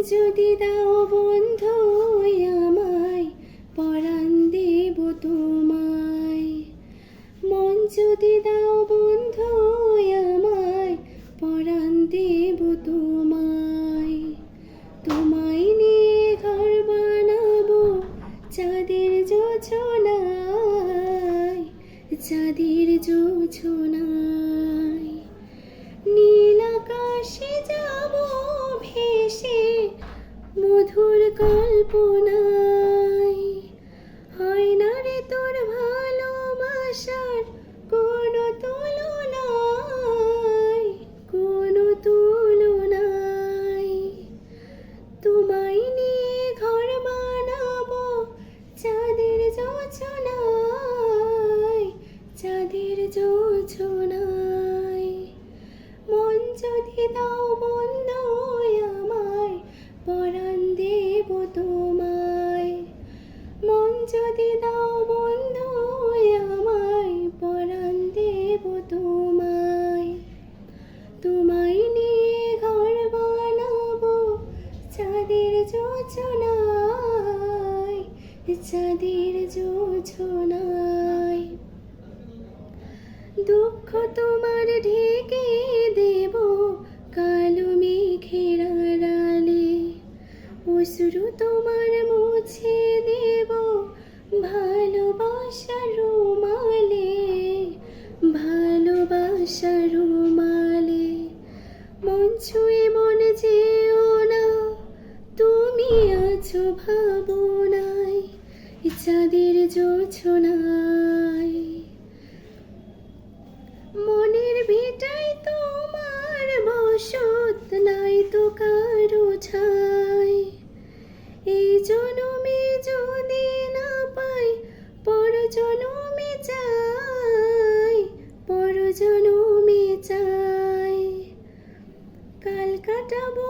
যদি দাও বন্ধু আমায়, পরাণ দেব তোমায়। মন যদি দাও বন্ধু আমায়, পরাণ দেব তোমায়। তোমায় নিয়ে ঘর বানাবো চাঁদের জোছনায়, চাঁদের জোছনায়। নীল আকাশে যাব ভেসে মধুর কল্পনায়। হয় না রে তোর ভালোবাসার কোনো তুলনায়, কোনো তুলনায়। তোমায় নিয়ে ঘর বানাবো চাঁদের জোছনায়, চাঁদের জোছনায়। মন যদি দাও বন্ধু আমায়, পরাণ দেব তোমায়। মন যদি দাও বন্ধু আমায়, পরাণ দেব তোমায়। তোমায় নিয়ে ঘর বানাবো চাঁদের জোছনায়, চাঁদের জোছনায়। দুঃখ তোমার ঢেকে দেব কালো মেঘের আড়ালে, অশ্রু তোমার মুছে দেব ভালোবাসার রুমালে, ভালোবাসার রুমালে। মন ছুঁয়ে মন যেও না, তুমি আছো ভাবনায়, চাঁদের জোছনায়। মনের ভিটায় তোমার বসত, নাই তো কারো ছাই। এই জনমে যদি না পাই, পর জনমে চাই, পর জনমে চাই। কাল কাটাবো